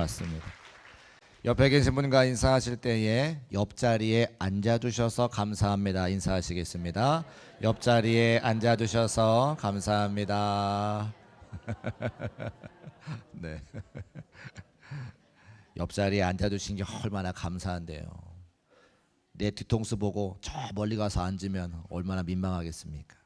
맞습니다. 옆에 계신 분과 인사하실 때에 옆자리에 앉아주셔서 감사합니다. 인사하시겠습니다. 옆자리에 앉아주셔서 감사합니다. 네. 옆자리에 앉아주신 게 얼마나 감사한데요. 내 뒤통수 보고 저 멀리 가서 앉으면 얼마나 민망하겠습니까?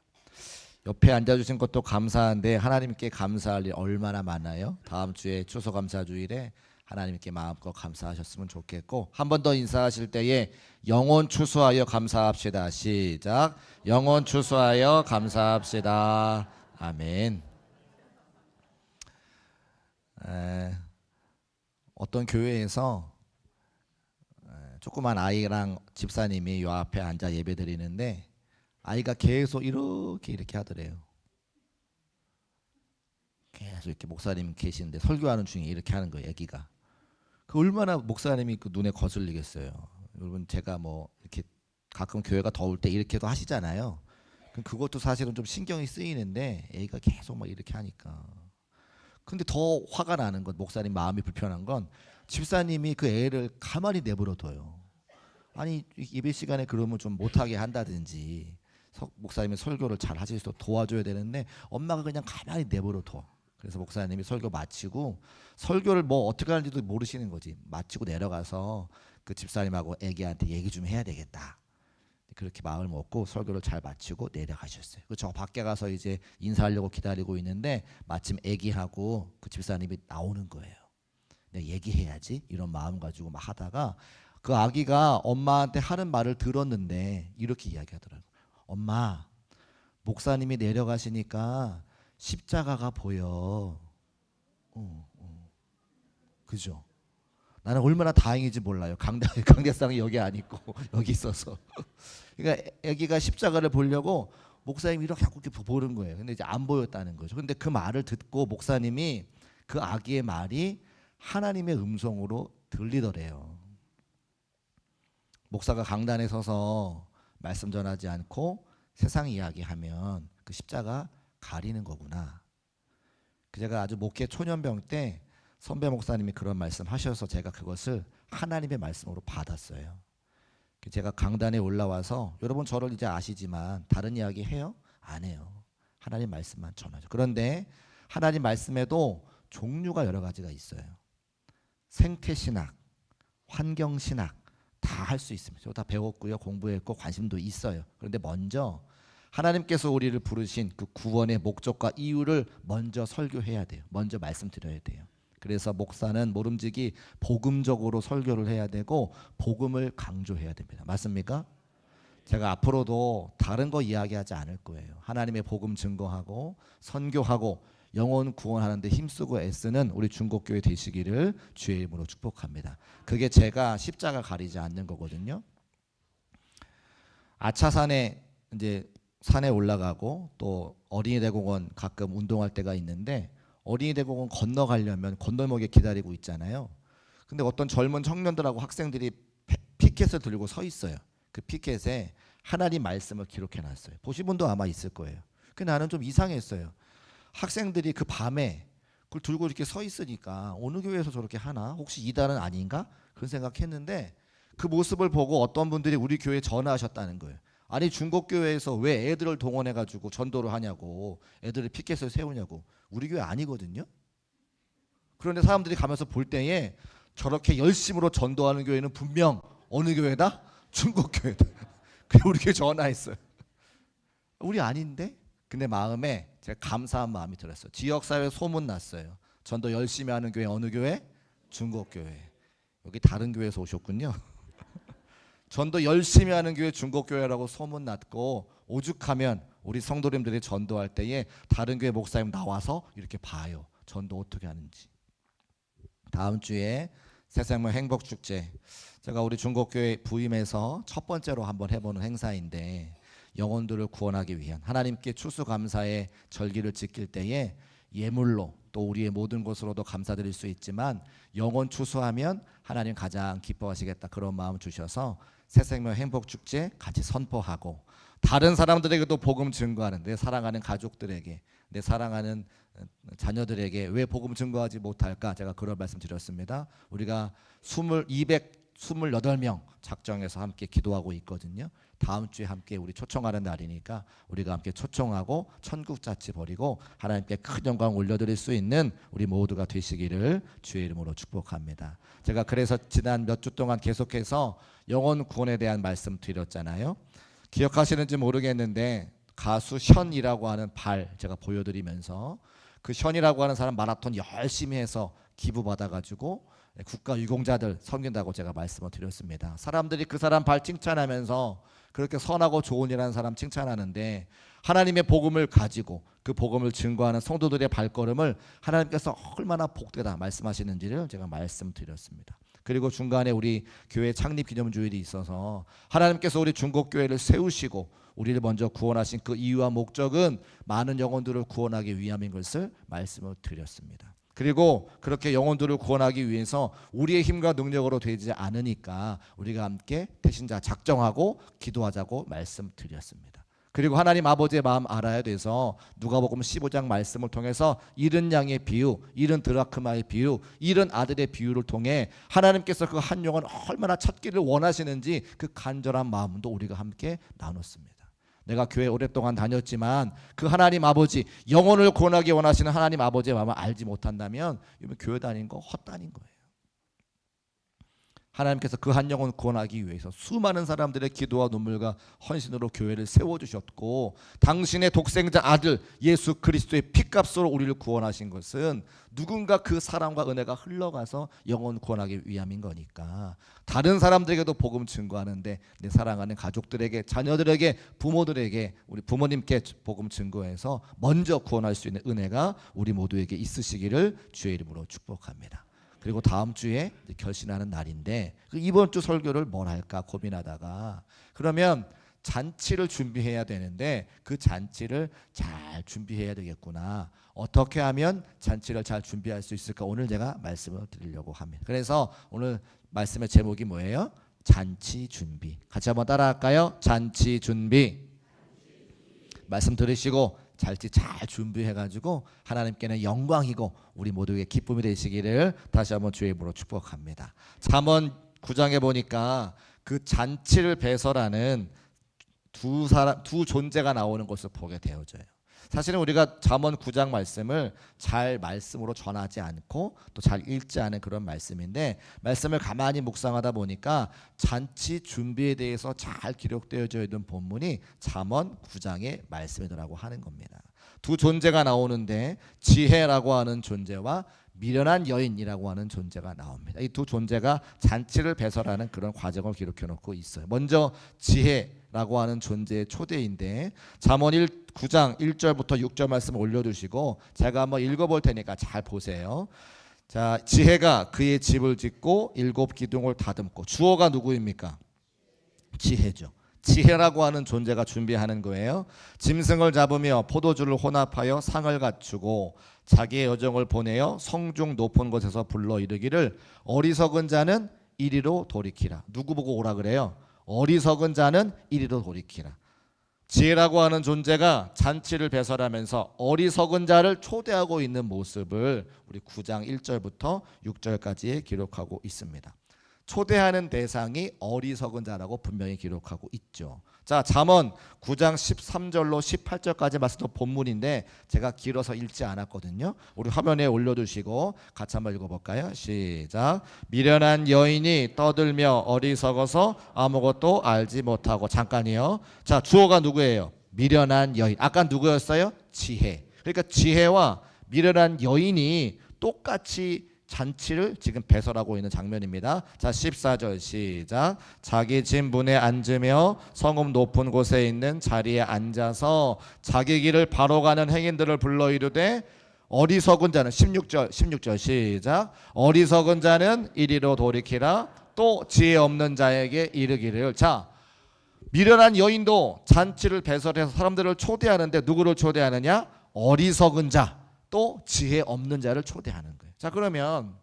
옆에 앉아주신 것도 감사한데 하나님께 감사할 일 얼마나 많아요? 다음 주에 추수감사주일에 하나님께 마음껏 감사하셨으면 좋겠고, 한 번 더 인사하실 때에 영혼 추수하여 감사합시다. 시작. 영혼 추수하여 감사합시다. 아멘. 어떤 교회에서 조그만 아이랑 집사님이 요 앞에 앉아 예배 드리는데 아이가 계속 이렇게 하더래요. 계속 이렇게 목사님 계시는데 설교하는 중에 이렇게 하는 거예요. 애기가. 그 얼마나 목사님이 그 눈에 거슬리겠어요. 여러분, 제가 뭐 이렇게 가끔 교회가 더울 때 이렇게도 하시잖아요. 그것도 사실은 좀 신경이 쓰이는데 애가 계속 막 이렇게 하니까. 근데 더 화가 나는 건, 목사님 마음이 불편한 건 집사님이 그 애를 가만히 내버려둬요. 아니, 예배 시간에 그러면 좀 못하게 한다든지 목사님이 설교를 잘 하실 수 있도록 도와줘야 되는데 엄마가 그냥 가만히 내버려둬. 그래서 목사님이 설교 마치고, 설교를 뭐 어떻게 하는지도 모르시는 거지, 마치고 내려가서 그 집사님하고 애기한테 얘기 좀 해야 되겠다, 그렇게 마음을 먹고 설교를 잘 마치고 내려가셨어요. 저 밖에 가서 이제 인사하려고 기다리고 있는데 마침 애기하고 그 집사님이 나오는 거예요. 내가 얘기해야지 이런 마음 가지고 막 하다가 그 아기가 엄마한테 하는 말을 들었는데 이렇게 이야기하더라고요. 엄마, 목사님이 내려가시니까 십자가가 보여. 그죠? 나는 얼마나 다행인지 몰라요. 강대상이 여기 안 있고 여기 있어서. 그러니까 아기가 십자가를 보려고 목사님이 이렇게 보는 거예요. 근데 이제 안 보였다는 거죠. 근데 그 말을 듣고 목사님이 그 아기의 말이 하나님의 음성으로 들리더래요. 목사가 강단에 서서 말씀 전하지 않고 세상 이야기하면 그 십자가 가리는 거구나. 제가 아주 목회 초년병 때 선배 목사님이 그런 말씀 하셔서 제가 그것을 하나님의 말씀으로 받았어요. 제가 강단에 올라와서, 여러분 저를 이제 아시지만 다른 이야기 해요? 안 해요. 하나님 말씀만 전하죠. 그런데 하나님 말씀에도 종류가 여러 가지가 있어요. 생태신학, 환경신학 다 할 수 있습니다. 저 다 배웠고요. 공부했고 관심도 있어요. 그런데 먼저 하나님께서 우리를 부르신 그 구원의 목적과 이유를 먼저 설교해야 돼요. 먼저 말씀드려야 돼요. 그래서 목사는 모름지기 복음적으로 설교를 해야 되고 복음을 강조해야 됩니다. 맞습니까? 제가 앞으로도 다른 거 이야기하지 않을 거예요. 하나님의 복음 증거하고 선교하고 영혼 구원하는 데 힘쓰고 애쓰는 우리 중국교회 되시기를 주의 이름으로 축복합니다. 그게 제가 십자가 가리지 않는 거거든요. 아차산에 이제 산에 올라가고 또 어린이대공원 가끔 운동할 때가 있는데, 어린이대공원 건너가려면 건널목에 기다리고 있잖아요. 근데 어떤 젊은 청년들하고 학생들이 피켓을 들고 서 있어요. 그 피켓에 하나님 말씀을 기록해 놨어요. 보신 분도 아마 있을 거예요. 나는 좀 이상했어요. 학생들이 그 밤에 그걸 들고 이렇게 서 있으니까 어느 교회에서 저렇게 하나? 혹시 이단은 아닌가? 그런 생각했는데 그 모습을 보고 어떤 분들이 우리 교회에 전화하셨다는 거예요. 아니, 중국교회에서 왜 애들을 동원해가지고 전도를 하냐고, 애들을 피켓을 세우냐고. 우리 교회 아니거든요. 그런데 사람들이 가면서 볼 때에 저렇게 열심으로 전도하는 교회는 분명 어느 교회다? 중국교회다. 그래서 우리 교회 전화했어요. 우리 아닌데? 근데 마음에 제가 감사한 마음이 들었어요. 지역사회에 소문났어요. 전도 열심히 하는 교회 어느 교회? 중국교회. 여기 다른 교회에서 오셨군요. 전도 열심히 하는 교회 중국교회라고 소문났고, 오죽하면 우리 성도님들이 전도할 때에 다른 교회 목사님 나와서 이렇게 봐요. 전도 어떻게 하는지. 다음 주에 새생명 행복축제, 제가 우리 중국교회 부임해서 첫 번째로 한번 해보는 행사인데, 영혼들을 구원하기 위한 하나님께 추수감사의 절기를 지킬 때에 예물로 또 우리의 모든 것으로도 감사드릴 수 있지만 영혼 추수하면 하나님 가장 기뻐하시겠다, 그런 마음 주셔서 새생명 행복축제 같이 선포하고 다른 사람들에게도 복음 증거하는, 내 사랑하는 가족들에게, 내 사랑하는 자녀들에게 왜 복음 증거하지 못할까? 제가 그런 말씀 드렸습니다. 우리가 228명 작정해서 함께 기도하고 있거든요. 다음 주에 함께 우리 초청하는 날이니까 우리가 함께 초청하고 천국자치 버리고 하나님께 큰 영광 올려드릴 수 있는 우리 모두가 되시기를 주의 이름으로 축복합니다. 제가 그래서 지난 몇 주 동안 계속해서 영혼 구원에 대한 말씀 드렸잖아요. 기억하시는지 모르겠는데 가수 션이라고 하는 발 제가 보여드리면서 그 션이라고 하는 사람 마라톤 열심히 해서 기부 받아가지고 국가 유공자들 섬긴다고 제가 말씀을 드렸습니다. 사람들이 그 사람 발 칭찬하면서 그렇게 선하고 좋은 일하는 사람 칭찬하는데 하나님의 복음을 가지고 그 복음을 증거하는 성도들의 발걸음을 하나님께서 얼마나 복되다 말씀하시는지를 제가 말씀드렸습니다. 그리고 중간에 우리 교회 창립 기념주일이 있어서 하나님께서 우리 중국교회를 세우시고 우리를 먼저 구원하신 그 이유와 목적은 많은 영혼들을 구원하기 위함인 것을 말씀을 드렸습니다. 그리고 그렇게 영혼들을 구원하기 위해서 우리의 힘과 능력으로 되지 않으니까 우리가 함께 대신자 작정하고 기도하자고 말씀드렸습니다. 그리고 하나님 아버지의 마음 알아야 돼서 누가복음 15장 말씀을 통해서 잃은 양의 비유, 잃은 드라크마의 비유, 잃은 아들의 비유를 통해 하나님께서 그 한 영혼 얼마나 찾기를 원하시는지 그 간절한 마음도 우리가 함께 나눴습니다. 내가 교회 오랫동안 다녔지만 그 하나님 아버지 영혼을 구원하기 원하시는 하나님 아버지의 마음을 알지 못한다면 이건 교회 다닌 거 헛다닌 거예요. 하나님께서 그 한 영혼 구원하기 위해서 수많은 사람들의 기도와 눈물과 헌신으로 교회를 세워주셨고 당신의 독생자 아들 예수 그리스도의 피값으로 우리를 구원하신 것은 누군가 그 사랑과 은혜가 흘러가서 영혼 구원하기 위함인 거니까 다른 사람들에게도 복음 증거하는데 내 사랑하는 가족들에게 자녀들에게 부모들에게 우리 부모님께 복음 증거해서 먼저 구원할 수 있는 은혜가 우리 모두에게 있으시기를 주의 이름으로 축복합니다. 그리고 다음 주에 결신하는 날인데 이번 주 설교를 뭘 할까 고민하다가 그러면 잔치를 준비해야 되는데 그 잔치를 잘 준비해야 되겠구나. 어떻게 하면 잔치를 잘 준비할 수 있을까? 오늘 제가 말씀을 드리려고 합니다. 그래서 오늘 말씀의 제목이 뭐예요? 잔치 준비. 같이 한번 따라할까요? 잔치 준비. 말씀 들으시고 잔치 잘 준비해가지고 하나님께는 영광이고 우리 모두에게 기쁨이 되시기를 다시 한번 주의 이름으로 축복합니다. 잠언 9장에 보니까 그 잔치를 배설하는 두 존재가 나오는 것을 보게 되어져요. 사실은 우리가 잠언 9장 말씀을 잘 말씀으로 전하지 않고 또 잘 읽지 않은 그런 말씀인데 말씀을 가만히 묵상하다 보니까 잔치 준비에 대해서 잘 기록되어져 있는 본문이 잠언 9장의 말씀이라고 하는 겁니다. 두 존재가 나오는데 지혜라고 하는 존재와 미련한 여인이라고 하는 존재가 나옵니다. 이 두 존재가 잔치를 배설하는 그런 과정을 기록해 놓고 있어요. 먼저 지혜라고 하는 존재의 초대인데 잠언 9장 1절부터 6절 말씀을 올려두시고 제가 한번 읽어볼 테니까 잘 보세요. 자, 지혜가 그의 집을 짓고 7 기둥을 다듬고 주어가 누구입니까? 지혜죠. 지혜라고 하는 존재가 준비하는 거예요. 짐승을 잡으며 포도주를 혼합하여 상을 갖추고 자기의 여정을 보내어 성중 높은 곳에서 불러 이르기를 어리석은 자는 이리로 돌이키라. 누구 보고 오라 그래요? 어리석은 자는 이리로 돌이키라. 지혜라고 하는 존재가 잔치를 배설하면서 어리석은 자를 초대하고 있는 모습을 우리 9장 1절부터 6절까지 기록하고 있습니다. 초대하는 대상이 어리석은 자라고 분명히 기록하고 있죠. 자, 잠언 9장 13절로 18절까지 말씀도 본문인데 제가 길어서 읽지 않았거든요. 우리 화면에 올려두시고 같이 한번 읽어볼까요? 시작. 미련한 여인이 떠들며 어리석어서 아무것도 알지 못하고. 잠깐이요. 자, 주어가 누구예요? 미련한 여인. 아까 누구였어요? 지혜. 그러니까 지혜와 미련한 여인이 똑같이 잔치를 지금 배설하고 있는 장면입니다. 자, 14절 시작. 자기 집 문에 앉으며 성읍 높은 곳에 있는 자리에 앉아서 자기 길을 바로 가는 행인들을 불러 이르되 어리석은 자는 16절 시작. 어리석은 자는 이리로 돌이키라. 또 지혜 없는 자에게 이르기를. 자, 미련한 여인도 잔치를 배설해서 사람들을 초대하는데 누구를 초대하느냐? 어리석은 자, 또 지혜 없는 자를 초대하는 거예요. 자, 그러면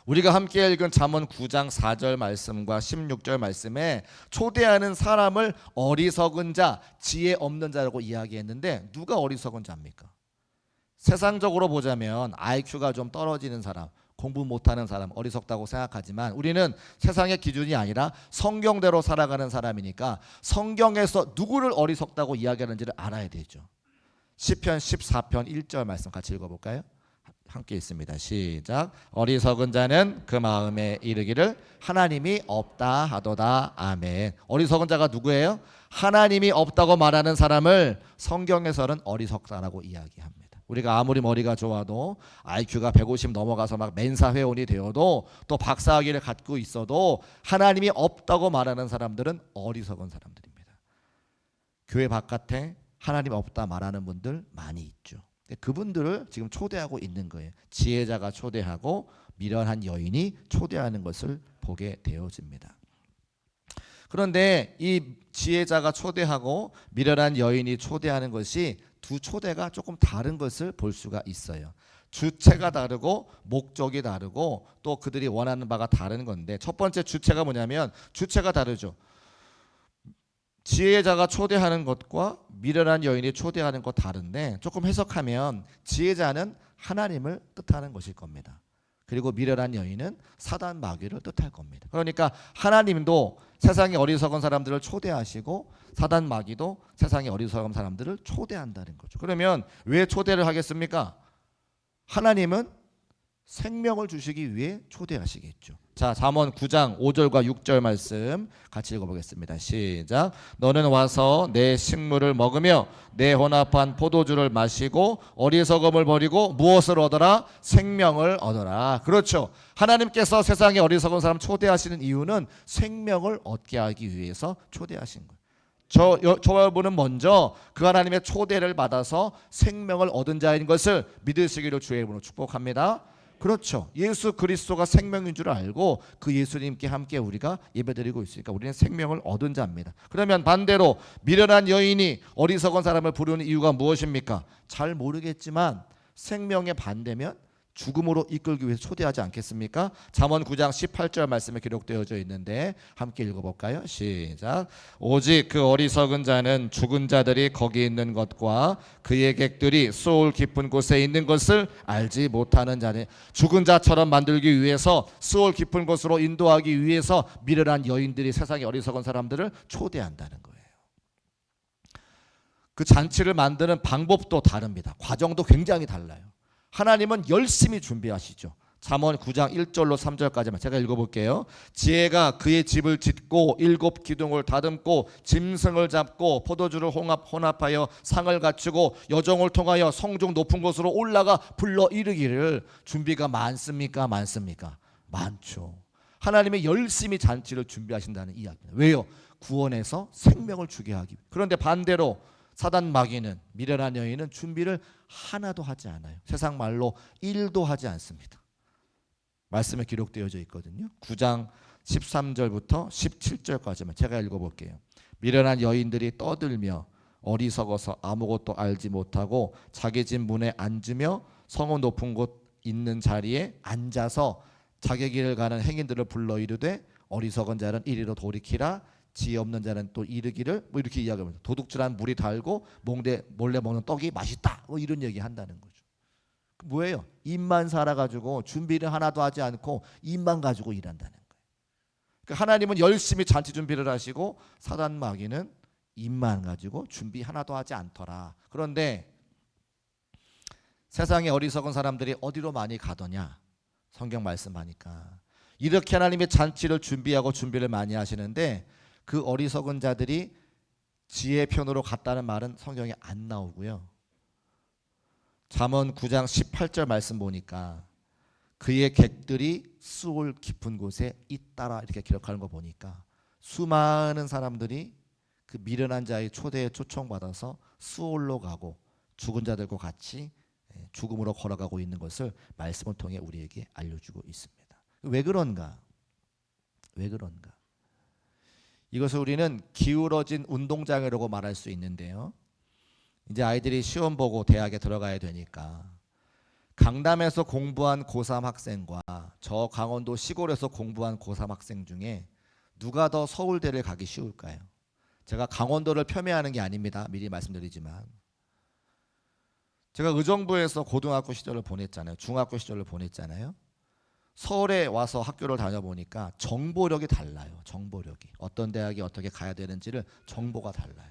우리가 함께 읽은 잠언 9장 4절 말씀과 16절 말씀에 초대하는 사람을 어리석은 자, 지혜 없는 자라고 이야기했는데 누가 어리석은 자입니까? 세상적으로 보자면 IQ가 좀 떨어지는 사람, 공부 못하는 사람, 어리석다고 생각하지만 우리는 세상의 기준이 아니라 성경대로 살아가는 사람이니까 성경에서 누구를 어리석다고 이야기하는지를 알아야 되죠. 시편 14편 1절 말씀 같이 읽어볼까요? 함께 있습니다. 시작. 어리석은 자는 그 마음에 이르기를 하나님이 없다 하도다. 아멘. 어리석은 자가 누구예요? 하나님이 없다고 말하는 사람을 성경에서는 어리석다라고 이야기합니다. 우리가 아무리 머리가 좋아도 IQ가 150 넘어가서 막 멘사 회원이 되어도 또 박사학위를 갖고 있어도 하나님이 없다고 말하는 사람들은 어리석은 사람들입니다. 교회 바깥에 하나님 없다 말하는 분들 많이 있죠. 그분들을 지금 초대하고 있는 거예요. 지혜자가 초대하고 미련한 여인이 초대하는 것을 보게 되어집니다. 그런데 이 지혜자가 초대하고 미련한 여인이 초대하는 것이 두 초대가 조금 다른 것을 볼 수가 있어요. 주체가 다르고 목적이 다르고 또 그들이 원하는 바가 다른 건데, 첫 번째 주체가 뭐냐면 주체가 다르죠. 지혜자가 초대하는 것과 미련한 여인이 초대하는 것 다른데, 조금 해석하면 지혜자는 하나님을 뜻하는 것일 겁니다. 그리고 미련한 여인은 사단 마귀를 뜻할 겁니다. 그러니까 하나님도 세상의 어리석은 사람들을 초대하시고 사단 마귀도 세상의 어리석은 사람들을 초대한다는 거죠. 그러면 왜 초대를 하겠습니까? 하나님은 생명을 주시기 위해 초대하시겠죠. 자, 잠언 9장 5절과 6절 말씀 같이 읽어보겠습니다. 시작. 너는 와서 내 식물을 먹으며 내 혼합한 포도주를 마시고 어리석음을 버리고 무엇을 얻어라? 생명을 얻어라. 그렇죠. 하나님께서 세상에 어리석은 사람 초대하시는 이유는 생명을 얻게 하기 위해서 초대하신 거예요. 저분은 먼저 그 하나님의 초대를 받아서 생명을 얻은 자인 것을 믿으시기를 주의 이름으로 축복합니다. 그렇죠. 예수 그리스도가 생명인 줄 알고 그 예수님께 함께 우리가 예배드리고 있으니까 우리는 생명을 얻은 자입니다. 그러면 반대로 미련한 여인이 어리석은 사람을 부르는 이유가 무엇입니까? 잘 모르겠지만 생명의 반대면 죽음으로 이끌기 위해서 초대하지 않겠습니까? 잠언 9장 18절 말씀에 기록되어져 있는데 함께 읽어볼까요? 시작. 오직 그 어리석은 자는 죽은 자들이 거기 있는 것과 그의 객들이 수올 깊은 곳에 있는 것을 알지 못하는 자네. 죽은 자처럼 만들기 위해서 수올 깊은 곳으로 인도하기 위해서 미련한 여인들이 세상의 어리석은 사람들을 초대한다는 거예요. 그 잔치를 만드는 방법도 다릅니다. 과정도 굉장히 달라요. 하나님은 열심히 준비하시죠. 잠언 9장 1절로 3절까지만 제가 읽어볼게요. 지혜가 그의 집을 짓고 7 기둥을 다듬고 짐승을 잡고 포도주를 혼합하여 상을 갖추고 여종을 통하여 성중 높은 곳으로 올라가 불러 이르기를. 준비가 많습니까? 많습니까? 많죠. 하나님이 열심히 잔치를 준비하신다는 이야기입니다. 왜요? 구원해서 생명을 주게 하기. 그런데 반대로 사단 마귀는, 미련한 여인은 준비를 하나도 하지 않아요. 세상 말로 1도 하지 않습니다. 말씀에 기록되어져 있거든요. 9장 13절부터 17절까지만 제가 읽어볼게요. 미련한 여인들이 떠들며 어리석어서 아무것도 알지 못하고 자기 집 문에 앉으며 성은 높은 곳 있는 자리에 앉아서 자기 길을 가는 행인들을 불러 이르되 어리석은 자는 이리로 돌이키라. 지혜 없는 자는 또 이르기를, 뭐 이렇게 이야기합니다. 도둑질한 물이 달고 몰래 먹는 떡이 맛있다, 뭐 이런 얘기 한다는 거죠. 뭐예요? 입만 살아가지고 준비를 하나도 하지 않고 입만 가지고 일한다는 거예요. 그러니까 하나님은 열심히 잔치 준비를 하시고 사단 마귀는 입만 가지고 준비 하나도 하지 않더라. 그런데 세상에 어리석은 사람들이 어디로 많이 가더냐? 성경 말씀하니까 이렇게 하나님의 잔치를 준비하고 준비를 많이 하시는데 그 어리석은 자들이 지혜 편으로 갔다는 말은 성경에 안 나오고요. 잠언 9장 18절 말씀 보니까 그의 객들이 수올 깊은 곳에 있다라 이렇게 기록하는 거 보니까 수많은 사람들이 그 미련한 자의 초대에 초청받아서 수올로 가고 죽은 자들과 같이 죽음으로 걸어가고 있는 것을 말씀을 통해 우리에게 알려주고 있습니다. 왜 그런가? 왜 그런가? 이것을 우리는 기울어진 운동장이라고 말할 수 있는데요. 이제 아이들이 시험 보고 대학에 들어가야 되니까 강남에서 공부한 고3 학생과 저 강원도 시골에서 공부한 고3 학생 중에 누가 더 서울대를 가기 쉬울까요? 제가 강원도를 폄훼하는 게 아닙니다. 미리 말씀드리지만 제가 의정부에서 고등학교 시절을 보냈잖아요. 중학교 시절을 보냈잖아요. 서울에 와서 학교를 다녀보니까 정보력이 달라요. 정보력이. 어떤 대학에 어떻게 가야 되는지를 정보가 달라요.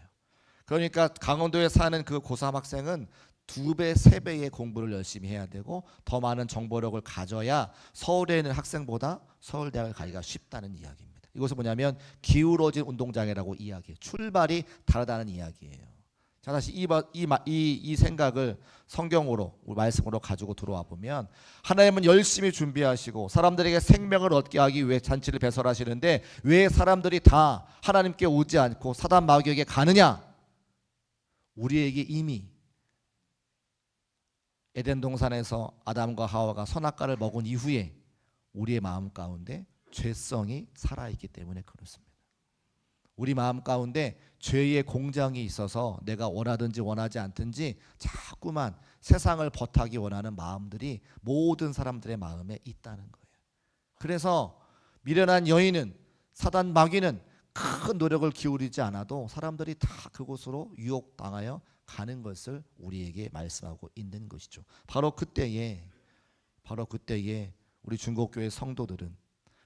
그러니까 강원도에 사는 그 고3 학생은 2배, 3배의 공부를 열심히 해야 되고 더 많은 정보력을 가져야 서울에 있는 학생보다 서울대학을 가기가 쉽다는 이야기입니다. 이것은 뭐냐면 기울어진 운동장애라고 이야기해요. 출발이 다르다는 이야기예요. 자, 다시 이 생각을 성경으로 말씀으로 가지고 들어와 보면 하나님은 열심히 준비하시고 사람들에게 생명을 얻게 하기 위해 잔치를 배설하시는데 왜 사람들이 다 하나님께 오지 않고 사단 마귀에게 가느냐? 우리에게 이미 에덴 동산에서 아담과 하와가 선악과를 먹은 이후에 우리의 마음 가운데 죄성이 살아있기 때문에 그렇습니다. 우리 마음 가운데 죄의 공장이 있어서 내가 원하든지 원하지 않든지 자꾸만 세상을 버타기 원하는 마음들이 모든 사람들의 마음에 있다는 거예요. 그래서 미련한 여인은 사단 마귀는 큰 노력을 기울이지 않아도 사람들이 다 그곳으로 유혹당하여 가는 것을 우리에게 말씀하고 있는 것이죠. 바로 그때에 우리 중국교회 성도들은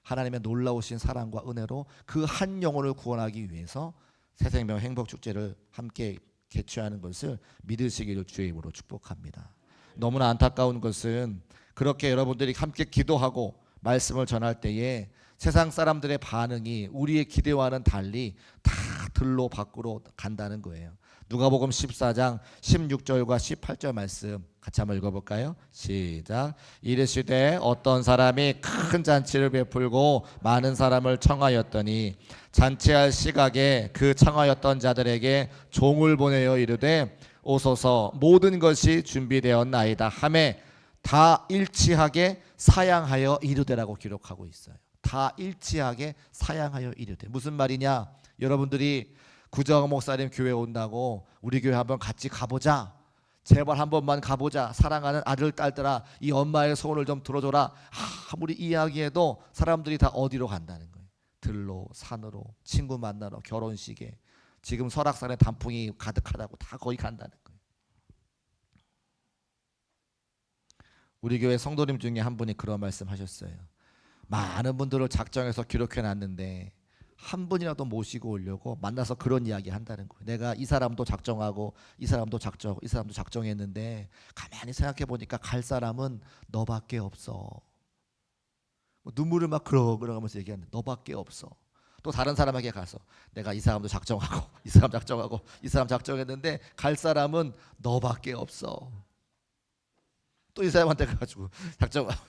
하나님의 놀라우신 사랑과 은혜로 그 한 영혼을 구원하기 위해서 새생명 행복축제를 함께 개최하는 것을 믿으시기를 주의 이름으로 축복합니다. 너무나 안타까운 것은 그렇게 여러분들이 함께 기도하고 말씀을 전할 때에 세상 사람들의 반응이 우리의 기대와는 달리 다 들로 밖으로 간다는 거예요. 누가복음 14장 16절과 18절 말씀 같이 한번 읽어볼까요? 시작. 이르시되 어떤 사람이 큰 잔치를 베풀고 많은 사람을 청하였더니 잔치할 시각에 그 청하였던 자들에게 종을 보내어 이르되 오소서 모든 것이 준비되었나이다 하매 다 일치하게 사양하여 이르되라고 기록하고 있어요. 다 일치하게 사양하여 이르되. 무슨 말이냐? 여러분들이 구정 목사님 교회 온다고 우리 교회 한번 같이 가보자. 제발 한 번만 가보자. 사랑하는 아들 딸들아 이 엄마의 소원을 좀 들어줘라. 아무리 이야기해도 사람들이 다 어디로 간다는 거예요. 들로 산으로 친구 만나러 결혼식에 지금 설악산에 단풍이 가득하다고 다 거기 간다는 거예요. 우리 교회 성도님 중에 한 분이 그런 말씀 하셨어요. 많은 분들을 작정해서 기록해 놨는데 한 분이라도 모시고 오려고 만나서 그런 이야기 한다는 거예요. 내가 이 사람도 작정하고 이 사람도 작정하고 이 사람도 작정했는데 가만히 생각해 보니까 갈 사람은 너밖에 없어. 눈물을 막 그러면서 얘기하는데 너밖에 없어. 또 다른 사람에게 가서 내가 이 사람도 작정하고 이 사람 작정하고 이 사람 작정했는데 갈 사람은 너밖에 없어. 또 이 사람한테 가가지고 작정하고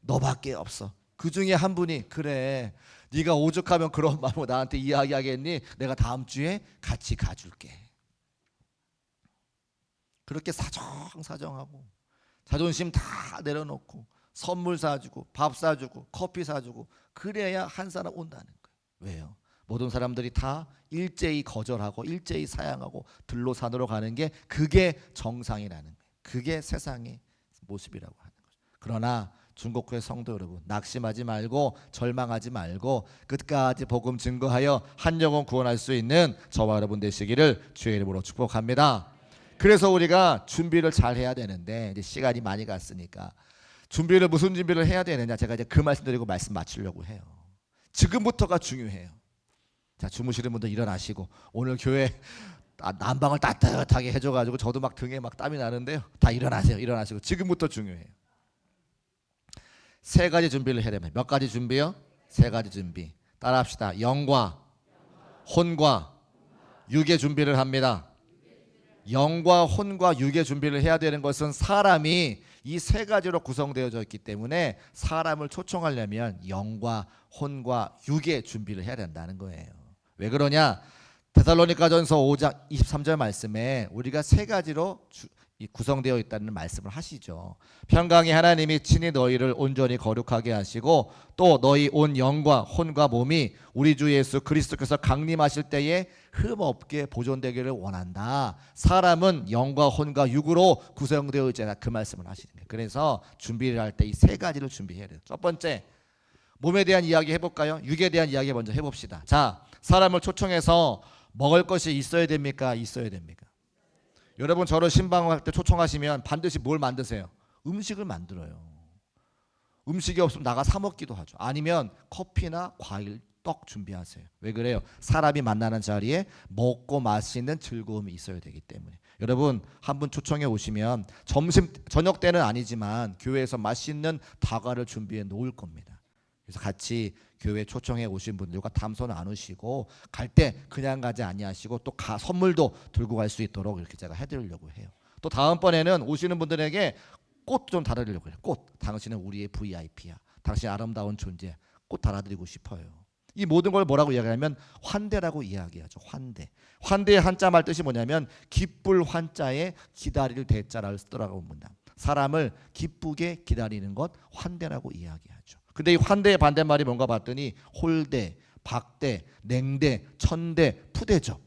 너밖에 없어. 그 중에 한 분이 그래 네가 오죽하면 그런 마음으로 나한테 이야기하겠니? 내가 다음 주에 같이 가줄게. 그렇게 사정하고 자존심 다 내려놓고 선물 사주고 밥 사주고 커피 사주고 그래야 한 사람 온다는 거예요. 왜요? 모든 사람들이 다 일제히 거절하고 일제히 사양하고 들로 산으로 가는 게 그게 정상이라는 거예요. 그게 세상의 모습이라고 하는 거죠. 그러나 중국교회 성도 여러분 낙심하지 말고 절망하지 말고 끝까지 복음 증거하여 한 영혼 구원할 수 있는 저와 여러분 되시기를 주의 이름으로 축복합니다. 그래서 우리가 준비를 잘 해야 되는데 이제 시간이 많이 갔으니까 준비를 무슨 준비를 해야 되느냐 제가 이제 그 말씀 드리고 말씀 마치려고 해요. 지금부터가 중요해요. 자 주무시는 분들 일어나시고 오늘 교회 난방을 따뜻하게 해줘가지고 저도 막 등에 막 땀이 나는데요. 다 일어나세요. 일어나시고 지금부터 중요해요. 세 가지 준비를 해야 됩니다. 몇 가지 준비요? 세 가지 준비. 따라합시다. 영과 혼과 육의 준비를 합니다. 영과 혼과 육의 준비를 해야 되는 것은 사람이 이 세 가지로 구성되어져 있기 때문에 사람을 초청하려면 영과 혼과 육의 준비를 해야 된다는 거예요. 왜 그러냐? 데살로니가전서 5장 23절 말씀에 우리가 세 가지로 구성되어 있다는 말씀을 하시죠. 평강의 하나님이 친히 너희를 온전히 거룩하게 하시고 또 너희 온 영과 혼과 몸이 우리 주 예수 그리스도께서 강림하실 때에 흠없게 보존되기를 원한다. 사람은 영과 혼과 육으로 구성되어 있잖아. 그 말씀을 하시는 거예요. 그래서 준비를 할 때 이 세 가지를 준비해야 돼요. 첫 번째 몸에 대한 이야기 해볼까요? 육에 대한 이야기 먼저 해봅시다. 자, 사람을 초청해서 먹을 것이 있어야 됩니까? 있어야 됩니까? 여러분 저를 신방할 때 초청하시면 반드시 뭘 만드세요? 음식을 만들어요. 음식이 없으면 나가 사 먹기도 하죠. 아니면 커피나 과일, 떡 준비하세요. 왜 그래요? 사람이 만나는 자리에 먹고 마시는 즐거움이 있어야 되기 때문에. 여러분 한 분 초청해 오시면 점심 저녁 때는 아니지만 교회에서 맛있는 다과를 준비해 놓을 겁니다. 그래서 같이 교회 초청해 오신 분들과 담소 나누시고 갈 때 그냥 가지 아니하시고 또 선물도 들고 갈 수 있도록 이렇게 제가 해드리려고 해요. 또 다음번에는 오시는 분들에게 꽃 좀 달아드리려고 해요. 꽃. 당신은 우리의 VIP야. 당신 아름다운 존재. 꽃 달아드리고 싶어요. 이 모든 걸 뭐라고 이야기하냐면 환대라고 이야기하죠. 환대. 환대의 한자말 뜻이 뭐냐면 기쁠 환자에 기다릴 대자를 쓰더라고 봅니다. 사람을 기쁘게 기다리는 것 환대라고 이야기하죠. 근데 이 환대의 반대말이 뭔가 봤더니 홀대, 박대, 냉대, 천대, 푸대죠.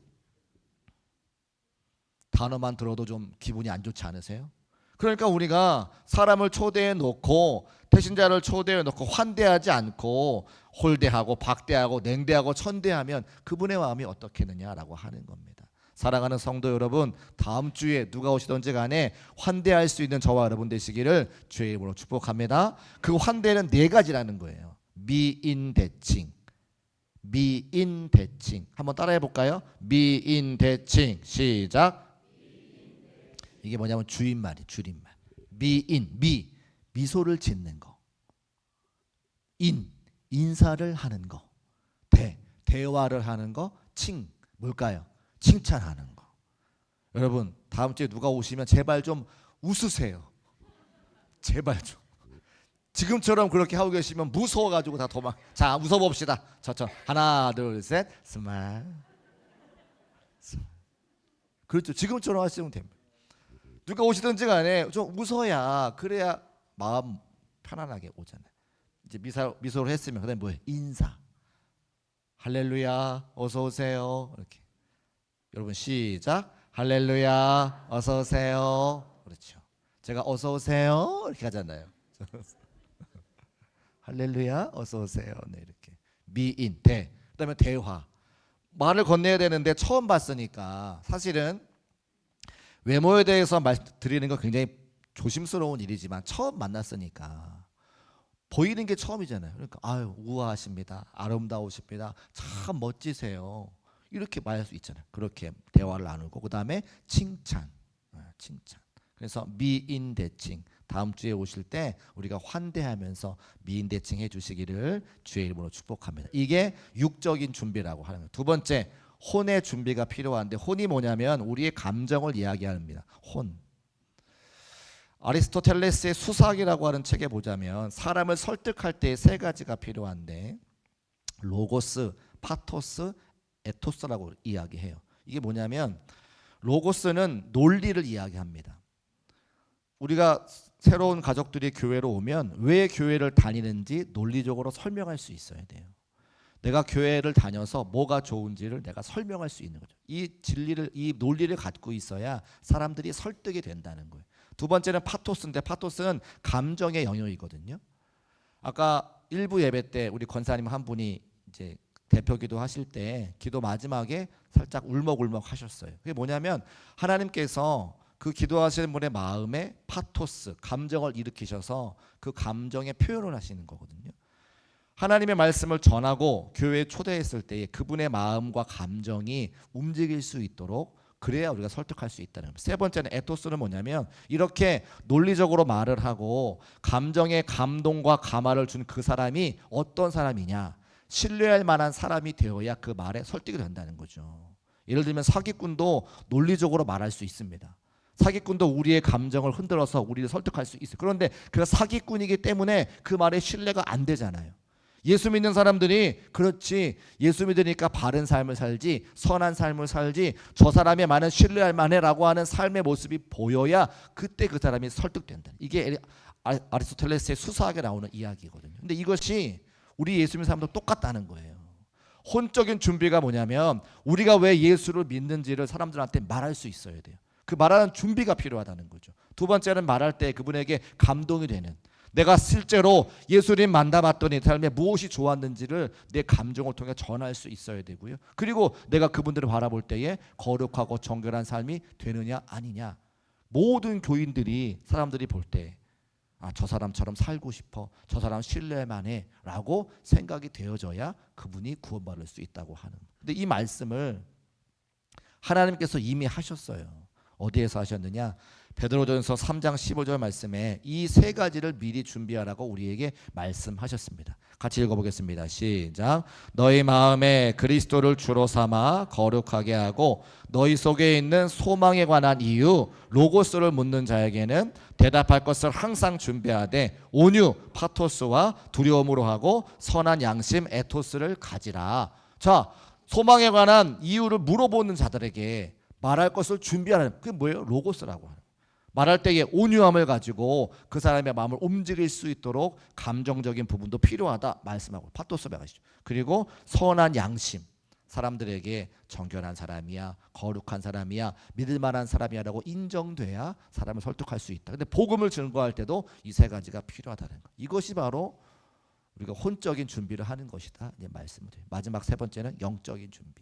단어만 들어도 좀 기분이 안 좋지 않으세요? 그러니까 우리가 사람을 초대해 놓고 배신자를 초대해 놓고 환대하지 않고 홀대하고 박대하고 냉대하고 천대하면 그분의 마음이 어떻겠느냐라고 하는 겁니다. 사랑하는 성도 여러분, 다음 주에 누가 오시든지 간에 환대할 수 있는 저와 여러분 되시기를 주의 이름으로 축복합니다. 그 환대는 네 가지라는 거예요. 미인대칭. 미인대칭. 한번 따라해 볼까요? 미인대칭. 시작. 이게 뭐냐면 줄임말이 줄임말. 미소를 짓는 거. 인사를 하는 거. 대화를 하는 거. 뭘까요? 칭찬하는 거. 여러분 다음 주에 누가 오시면 제발 좀 웃으세요. 제발 좀. 지금처럼 그렇게 하고 계시면 무서워가지고 다 도망. 자 웃어봅시다. 하나 둘 셋 스마일. 그렇죠. 지금처럼 하시면 됩니다. 누가 오시든지 간에 좀 웃어야 그래야 마음 편안하게 오잖아요. 이제 미소를 했으면 그다음에 뭐예요? 인사. 할렐루야 어서 오세요. 이렇게. 여러분 시작. 할렐루야 어서 오세요. 그렇죠. 제가 어서 오세요 이렇게 하잖아요. 할렐루야 어서 오세요. 네 이렇게. 그다음에 대화. 말을 건네야 되는데 처음 봤으니까 사실은 외모에 대해서 말씀드리는 건 굉장히 조심스러운 일이지만 처음 만났으니까 보이는 게 처음이잖아요. 그러니까 아유 우아하십니다. 아름다우십니다. 참 멋지세요. 이렇게 말할 수 있잖아요. 그렇게 대화를 나누고 그다음에 칭찬. 그래서 미인대칭. 다음 주에 오실 때 우리가 환대하면서 미인대칭 해주시기를 주의 이름으로 축복합니다. 이게 육적인 준비라고 하는 거예요. 두 번째 혼의 준비가 필요한데 혼이 뭐냐면 우리의 감정을 이야기합니다. 혼. 아리스토텔레스의 수사학이라고 하는 책에 보자면 사람을 설득할 때 세 가지가 필요한데 로고스, 파토스, 에토스라고 이야기해요. 이게 뭐냐면 로고스는 논리를 이야기합니다. 우리가 새로운 가족들이 교회로 오면 왜 교회를 다니는지 논리적으로 설명할 수 있어야 돼요. 내가 교회를 다녀서 뭐가 좋은지를 내가 설명할 수 있는 거죠. 이 진리를, 이 논리를 갖고 있어야 사람들이 설득이 된다는 거예요. 두 번째는 파토스인데 파토스는 감정의 영역이거든요. 아까 일부 예배 때 우리 권사님 한 분이 이제 대표 기도하실 때 기도 마지막에 살짝 울먹울먹 하셨어요. 그게 뭐냐면 하나님께서 그 기도하시는 분의 마음에 파토스, 감정을 일으키셔서 그 감정의 표현을 하시는 거거든요. 하나님의 말씀을 전하고 교회에 초대했을 때 그분의 마음과 감정이 움직일 수 있도록 그래야 우리가 설득할 수 있다는 겁니다. 세 번째는 에토스는 뭐냐면 이렇게 논리적으로 말을 하고 감정의 감동과 감화를 준 그 사람이 어떤 사람이냐, 신뢰할 만한 사람이 되어야 그 말에 설득이 된다는 거죠. 예를 들면 사기꾼도 논리적으로 말할 수 있습니다. 사기꾼도 우리의 감정을 흔들어서 우리를 설득할 수 있어요. 그런데 그가 사기꾼이기 때문에 그 말에 신뢰가 안 되잖아요. 예수 믿는 사람들이 그렇지 예수 믿으니까 바른 삶을 살지 선한 삶을 살지 저 사람의 말은 신뢰할 만해라고 하는 삶의 모습이 보여야 그때 그 사람이 설득된다. 이게 아리스토텔레스의 수사학에 나오는 이야기거든요. 근데 이것이 우리 예수 믿는 사람도 똑같다는 거예요. 혼적인 준비가 뭐냐면 우리가 왜 예수를 믿는지를 사람들한테 말할 수 있어야 돼요. 그 말하는 준비가 필요하다는 거죠. 두 번째는 말할 때 그분에게 감동이 되는, 내가 실제로 예수님 만나봤더니 삶에 무엇이 좋았는지를 내 감정을 통해 전할 수 있어야 되고요. 그리고 내가 그분들을 바라볼 때에 거룩하고 정결한 삶이 되느냐 아니냐. 모든 교인들이 사람들이 볼 때 저 사람처럼 살고 싶어, 저 사람 신뢰만 해 라고 생각이 되어져야 그분이 구원받을 수 있다고 하는. 근데 이 말씀을 하나님께서 이미 하셨어요. 어디에서 하셨느냐? 베드로전서 3장 15절 말씀에 이 세 가지를 미리 준비하라고 우리에게 말씀하셨습니다. 같이 읽어보겠습니다. 시작. 너희 마음에 그리스도를 주로 삼아 거룩하게 하고 너희 속에 있는 소망에 관한 이유 로고스를 묻는 자에게는 대답할 것을 항상 준비하되 온유 파토스와 두려움으로 하고 선한 양심 에토스를 가지라. 자, 소망에 관한 이유를 물어보는 자들에게 말할 것을 준비하는, 그게 뭐예요? 로고스라고 하는. 말할 때에 온유함을 가지고 그 사람의 마음을 움직일 수 있도록 감정적인 부분도 필요하다 말씀하고 파토스가 가시죠. 그리고 선한 양심, 사람들에게 정결한 사람이야, 거룩한 사람이야, 믿을 만한 사람이야라고 인정돼야 사람을 설득할 수 있다. 근데 복음을 증거할 때도 이 세 가지가 필요하다는 거. 이것이 바로 우리가 혼적인 준비를 하는 것이다. 이제 말씀을 드려요. 마지막 세 번째는 영적인 준비.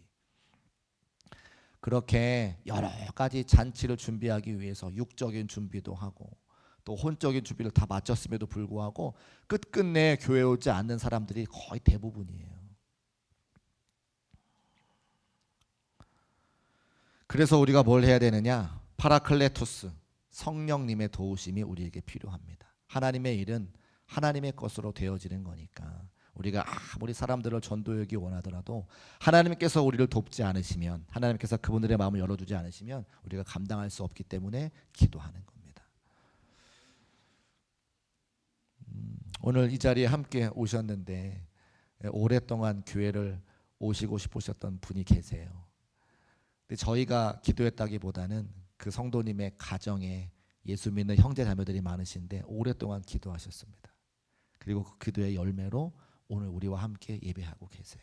그렇게 여러 가지 잔치를 준비하기 위해서 육적인 준비도 하고 또 혼적인 준비를 다 마쳤음에도 불구하고 끝끝내 교회에 오지 않는 사람들이 거의 대부분이에요. 그래서 우리가 뭘 해야 되느냐? 파라클레토스, 성령님의 도우심이 우리에게 필요합니다. 하나님의 일은 하나님의 것으로 되어지는 거니까 우리가 아무리 사람들을 전도하기 원하더라도 하나님께서 우리를 돕지 않으시면, 하나님께서 그분들의 마음을 열어주지 않으시면 우리가 감당할 수 없기 때문에 기도하는 겁니다. 오늘 이 자리에 함께 오셨는데 오랫동안 교회를 오시고 싶으셨던 분이 계세요. 근데 저희가 기도했다기보다는 그 성도님의 가정에 예수 믿는 형제 자매들이 많으신데 오랫동안 기도하셨습니다. 그리고 그 기도의 열매로 오늘 우리와 함께 예배하고 계세요.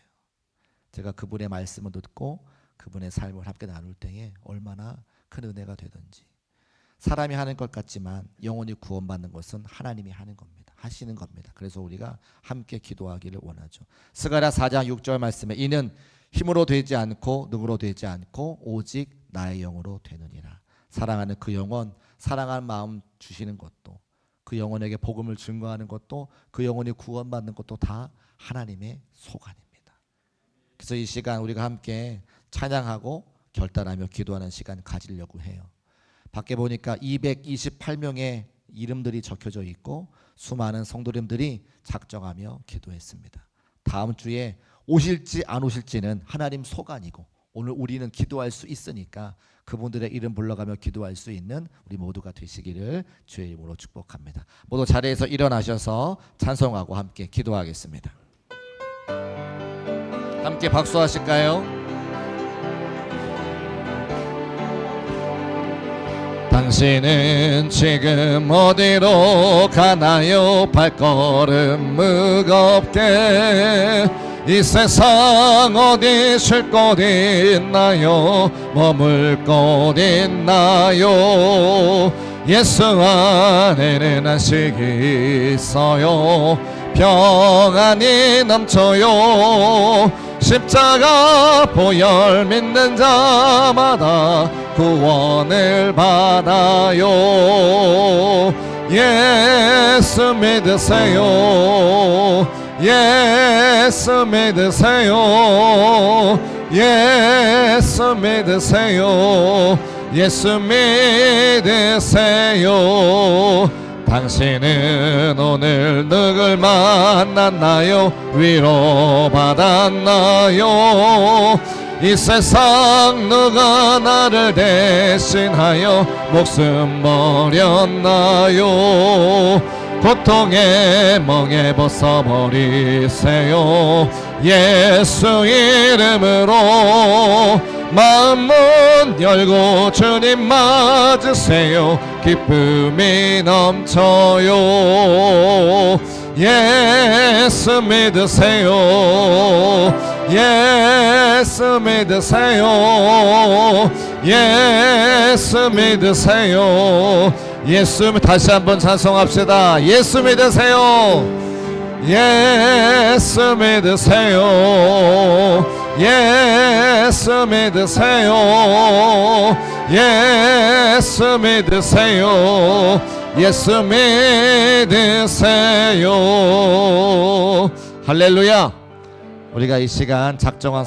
제가 그분의 말씀을 듣고 그분의 삶을 함께 나눌 때에 얼마나 큰 은혜가 되든지. 사람이 하는 것 같지만 영혼이 구원받는 것은 하나님이 하는 겁니다. 하시는 겁니다. 그래서 우리가 함께 기도하기를 원하죠. 스가랴 4장 6절 말씀에 이는 힘으로 되지 않고 능으로 되지 않고 오직 나의 영으로 되느니라. 사랑하는 그 영혼, 사랑하는 마음 주시는 것도, 그 영혼에게 복음을 증거하는 것도, 그 영혼이 구원받는 것도 다 하나님의 소관입니다. 그래서 이 시간 우리가 함께 찬양하고 결단하며 기도하는 시간 가지려고 해요. 밖에 보니까 228명의 이름들이 적혀져 있고 수많은 성도님들이 작정하며 기도했습니다. 다음 주에 오실지 안 오실지는 하나님 소관이고 오늘 우리는 기도할 수 있으니까 그분들의 이름 불러가며 기도할 수 있는 우리 모두가 되시기를 주의 이름으로 축복합니다. 모두 자리에서 일어나셔서 찬송하고 함께 기도하겠습니다. 함께 박수하실까요? 당신은 지금 어디로 가나요? 발걸음 무겁게 이 세상 어디 쉴 곳 있나요? 머물 곳 있나요? 예수 안에는 안식이 있어요. 평안이 넘쳐요. 십자가 보혈 믿는 자마다 구원을 받아요. 예수 믿으세요. 예수 믿으세요. 예수 믿으세요. 예수 믿으세요. 당신은 오늘 누굴 만났나요? 위로받았나요? 이 세상 누가 나를 대신하여 목숨 버렸나요? 고통의 멍에 벗어버리세요. 예수 이름으로 마음 문 열고 주님 맞으세요. 기쁨이 넘쳐요. 예수 믿으세요. 예수 믿으세요. 예수 믿으세요. 예수 다시 한번 찬송합시다. 예수 믿으세요. 예수 믿으세요. 예수 믿으세요. 예수 믿으세요. 예수 믿으세요. 할렐루야. 우리가 이 시간 작정한